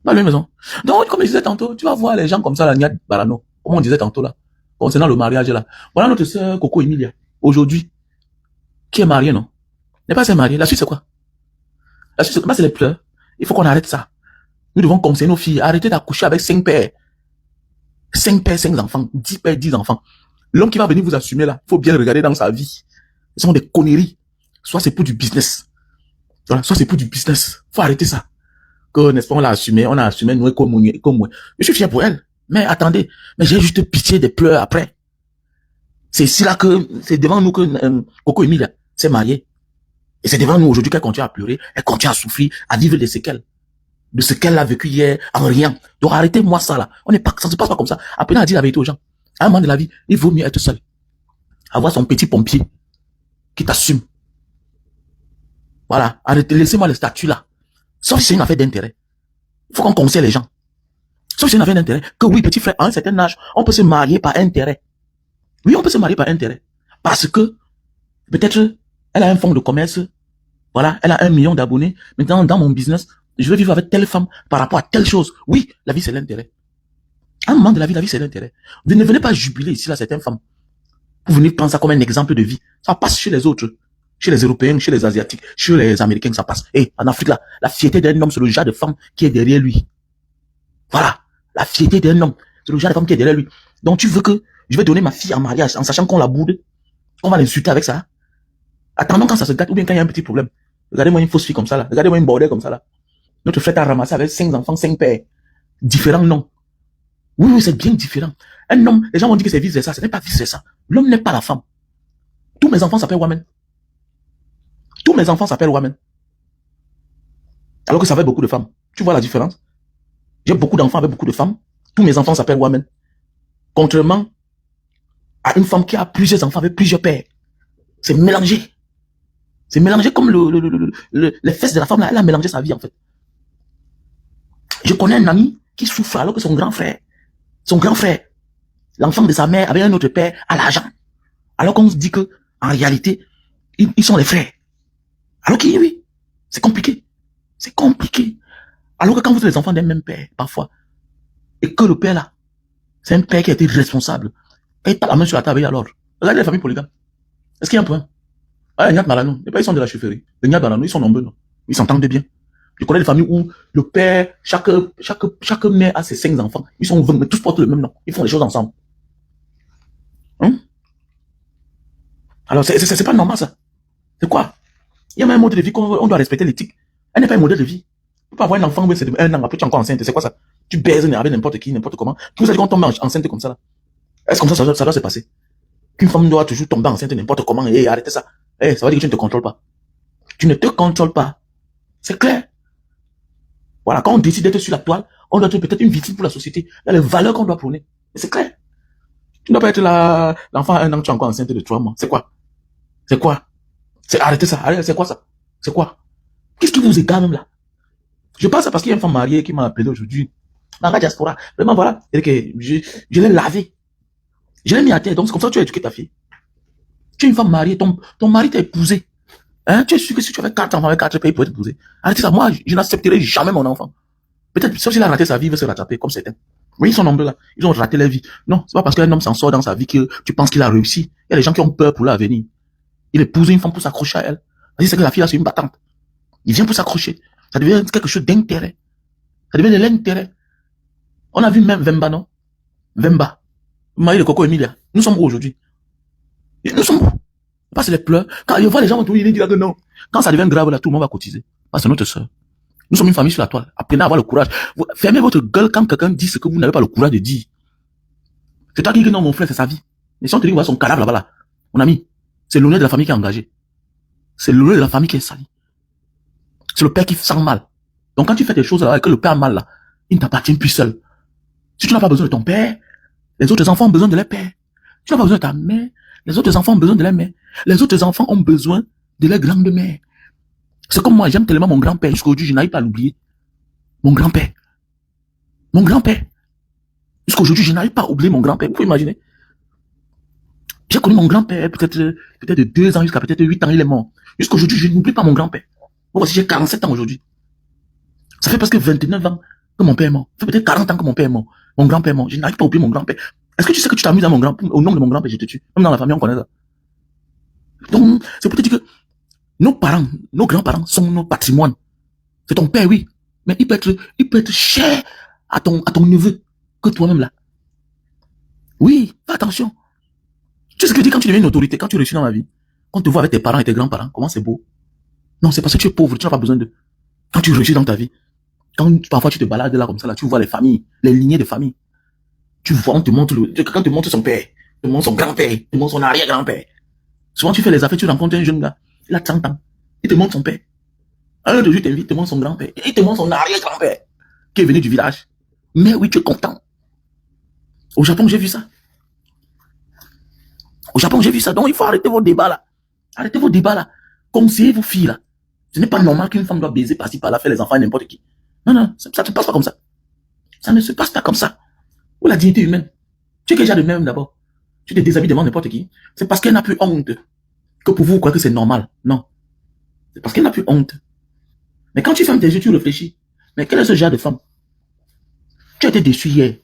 Dans la même maison. Donc, comme je disais tantôt, tu vas voir les gens comme ça, la Niat Barano, comme on disait tantôt là, concernant le mariage là. Voilà notre sœur Coco Emilia, aujourd'hui, qui est mariée, non? N'est pas assez mariée. La suite, c'est quoi? La suite, c'est les pleurs. Il faut qu'on arrête ça. Nous devons conseiller nos filles, arrêtez d'accoucher avec 5 pères. 5 pères, 5 enfants, 10 pères, 10 enfants. L'homme qui va venir vous assumer là, il faut bien le regarder dans sa vie. Ce sont des conneries. Soit c'est pour du business. Voilà, soit c'est pour du business. Faut arrêter ça. Que, n'est-ce pas, on a assumé, nous, comme moi. Je suis fier pour elle. Mais attendez, mais j'ai juste pitié des pleurs après. C'est ici là que, c'est devant nous que Coco Emilia s'est mariée. Et c'est devant nous aujourd'hui qu'elle continue à pleurer, elle continue à souffrir, à vivre des séquelles. De ce qu'elle a vécu hier en rien. Donc arrêtez-moi ça là. On n'est pas, ça ne se passe pas comme ça. Apprenez à dire la vérité aux gens. À un moment de la vie, il vaut mieux être seul. Avoir son petit pompier qui t'assume. Voilà. Arrêtez, laissez-moi le statut là. Sauf si c'est une affaire d'intérêt. Il faut qu'on conseille les gens. Sauf si c'est une affaire d'intérêt. Que oui, petit frère, à un certain âge, on peut se marier par intérêt. Oui, on peut se marier par intérêt. Parce que, peut-être, elle a un fonds de commerce. Voilà, elle a 1 million d'abonnés. Maintenant, dans mon business, je veux vivre avec telle femme par rapport à telle chose. Oui, la vie, c'est l'intérêt. À un moment de la vie, c'est l'intérêt. Vous ne venez pas jubiler ici, là, certaines femmes. Vous venez prendre ça comme un exemple de vie. Ça passe chez les autres. Chez les Européens, chez les Asiatiques, chez les Américains, ça passe. Et en Afrique, là, la fierté d'un homme, c'est le genre de femme qui est derrière lui. Voilà. La fierté d'un homme, c'est le genre de femme qui est derrière lui. Donc, tu veux que je vais donner ma fille en mariage en sachant qu'on la boude, on va l'insulter avec ça. Attendons quand ça se gâte ou bien quand il y a un petit problème. Regardez-moi une fausse fille comme ça, là. Regardez-moi une bordel comme ça, là. Notre frère t'a ramassé avec 5 enfants, 5 pères. Différents noms. Oui, c'est bien différent. Un homme, les gens vont dire que c'est vice-versa. Ce n'est pas vice-versa. L'homme n'est pas la femme. Tous mes enfants s'appellent Wamen. Tous mes enfants s'appellent Wamen. Alors que ça fait beaucoup de femmes. Tu vois la différence? J'ai beaucoup d'enfants avec beaucoup de femmes. Tous mes enfants s'appellent Wamen. Contrairement à une femme qui a plusieurs enfants avec plusieurs pères. C'est mélangé. C'est mélangé comme les fesses de la femme, là. Elle a mélangé sa vie, en fait. Je connais un ami qui souffre alors que son grand frère, l'enfant de sa mère avec un autre père, a l'argent. Alors qu'on se dit que, en réalité, ils sont les frères. Alors que oui, c'est compliqué. C'est compliqué. Alors que quand vous êtes les enfants d'un même père, parfois, et que le père là, c'est un père qui a été responsable, et tape la main sur la table et alors, regardez les familles polygames. Est-ce qu'il y a un point? Ah, les Nyat Malano, ils sont de la chefferie. Les Nyat Malano, ils sont nombreux, non? Ils s'entendent bien. Je connais des familles où le père, chaque mère a ses 5 enfants. Ils sont 20, mais tous portent le même nom. Ils font les choses ensemble. Hein? Alors, c'est pas normal, ça. C'est quoi? Il y a même un modèle de vie qu'on doit respecter l'éthique. Elle n'est pas un modèle de vie. Tu peux pas avoir un enfant, c'est de 1 an, après tu es encore enceinte. C'est quoi ça? Tu baises avec n'importe qui, n'importe comment. Tout ça, quand on tombe enceinte comme ça, là. Est-ce comme ça doit se passer? Qu'une femme doit toujours tomber enceinte n'importe comment et arrêter ça. Ça va dire que tu ne te contrôles pas. Tu ne te contrôles pas. C'est clair. Voilà, quand on décide d'être sur la toile, on doit être peut-être une victime pour la société. Il y a les valeurs qu'on doit prôner. Et c'est clair. Tu ne dois pas être là, l'enfant a 1 an, tu es encore enceinte de 3 mois. C'est quoi? C'est quoi? Arrêtez ça. Arrêtez, c'est quoi ça? C'est quoi? Qu'est-ce qui vous égare même là? Je pense parce qu'il y a une femme mariée qui m'a appelé aujourd'hui. Dans la diaspora. Vraiment, voilà. Et que je l'ai lavé. Je l'ai mis à terre. Donc, c'est comme ça que tu as éduqué ta fille. Tu es une femme mariée. Ton mari t'a épousé. Hein? Tu es sûr que si tu avais 4 enfants avec 4 pays pour t'épouser. Arrêtez ça. Moi, je n'accepterai jamais mon enfant. Peut-être, sauf s'il a raté sa vie, il va se rattraper, comme certains. Oui, ils sont nombreux là. Ils ont raté leur vie. Non, c'est pas parce qu'un homme s'en sort dans sa vie que tu penses qu'il a réussi. Il y a des gens qui ont peur pour l'avenir. Il épouse une femme pour s'accrocher à elle. C'est que la fille là, c'est une battante. Il vient pour s'accrocher. Ça devient quelque chose d'intérêt. Ça devient de l'intérêt. On a vu même Vemba, non? Vemba. Marie de Coco Emilia. Nous sommes où aujourd'hui? Nous sommes où? Parce que les pleurs. Quand je vois les gens autour, ils disent que non. Quand ça devient grave là, tout le monde va cotiser. Parce que c'est notre soeur. Nous sommes une famille sur la toile. Apprenez à avoir le courage. Fermez votre gueule quand quelqu'un dit ce que vous n'avez pas le courage de dire. C'est toi qui dis non, mon frère, c'est sa vie. Mais si on te dit qu'on voit son cadavre là-bas, là, mon ami, c'est l'honneur de la famille qui est engagé. C'est l'honneur de la famille qui est sali. C'est le père qui sent mal. Donc quand tu fais des choses là et que le père a mal là, il ne t'appartient plus seul. Si tu n'as pas besoin de ton père, les autres enfants ont besoin de leur père. Tu n'as pas besoin de ta mère, les autres enfants ont besoin de leur mère. Les autres enfants ont besoin de leur grande-mère. C'est comme moi, j'aime tellement mon grand-père. Jusqu'aujourd'hui, je n'arrive pas à l'oublier. Mon grand-père. Mon grand-père. Jusqu'aujourd'hui, je n'arrive pas à oublier mon grand-père. Vous pouvez imaginer. J'ai connu mon grand-père peut-être de 2 ans jusqu'à peut-être 8 ans, il est mort. Jusqu'aujourd'hui, je n'oublie pas mon grand-père. Moi aussi, j'ai 47 ans aujourd'hui. Ça fait presque 29 ans que mon père est mort. Ça fait peut-être 40 ans que mon père est mort. Mon grand-père est mort. Je n'arrive pas à oublier mon grand-père. Est-ce que tu sais que tu t'amuses à mon grand, au nom de mon grand-père, je te tue. Même dans la famille, on connaît ça. Donc, c'est pour te dire que nos parents, nos grands-parents sont nos patrimoines. C'est ton père, oui. Mais il peut être cher à ton neveu que toi-même là. Oui, fais attention. Tu sais ce que je dis quand tu deviens une autorité, quand tu réussis dans la vie, quand tu te vois avec tes parents et tes grands-parents, comment c'est beau. Non, c'est parce que tu es pauvre, tu n'as pas besoin de. Quand tu réussis dans ta vie, quand parfois tu te balades là comme ça, là, tu vois les familles, les lignées de famille. Tu vois, on te montre quelqu'un te montre son père, te montre son grand-père, te montre son arrière-grand-père. Souvent, tu fais les affaires, tu rencontres un jeune gars, il a 30 ans, il te montre son père. Un de jours, il t'invite, il te montre son grand-père, et il te montre son arrière-grand-père, qui est venu du village. Mais oui, tu es content. Au Japon, j'ai vu ça. Au Japon, j'ai vu ça. Donc, il faut arrêter vos débats là. Arrêtez vos débats là. Conseillez vos filles là. Ce n'est pas normal qu'une femme doit baiser par-ci par-là, faire les enfants à n'importe qui. Non, non, ça ne se passe pas comme ça. Ça ne se passe pas comme ça. Ou la dignité humaine. Tu es déjà de même d'abord. Tu te déshabilles devant n'importe qui. C'est parce qu'elle n'a plus honte que pour vous, vous croyez que c'est normal. Non. C'est parce qu'elle n'a plus honte. Mais quand tu fermes tes yeux, tu réfléchis. Mais quel est ce genre de femme? Tu as été déçu hier.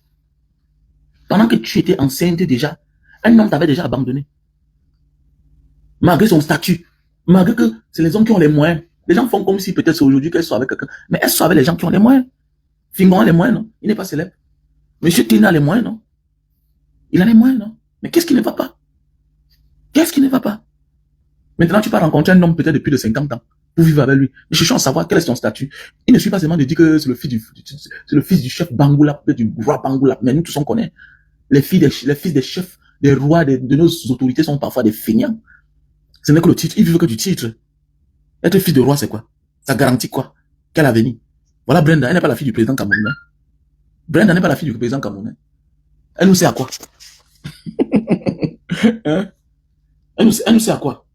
Pendant que tu étais enceinte déjà, un homme t'avait déjà abandonné. Malgré son statut. Malgré que c'est les hommes qui ont les moyens. Les gens font comme si peut-être c'est aujourd'hui qu'elle soit avec quelqu'un. Mais elle soit avec les gens qui ont les moyens. Fingon a les moyens, non? Il n'est pas célèbre. Monsieur Tina a les moyens, non? Il a les moyens, non? Mais qu'est-ce qui ne va pas? Qu'est-ce qui ne va pas? Maintenant, tu peux rencontrer un homme peut-être de plus de 50 ans pour vivre avec lui. Mais cherchons à savoir quel est son statut. Il ne suffit pas seulement de dire que c'est le fils du chef Bangoula, du roi Bangoula. Mais nous tous on connaît. Les fils des chefs, des rois, de nos autorités sont parfois des feignants. Ce n'est que le titre. Ils vivent que du titre. Être fils de roi, c'est quoi? Ça garantit quoi? Quel avenir? Voilà Brenda, elle n'est pas la fille du président camerounais. Brenda n'est pas la fille du président camerounais. Elle nous sert à quoi? Hein? Elle nous sert à quoi?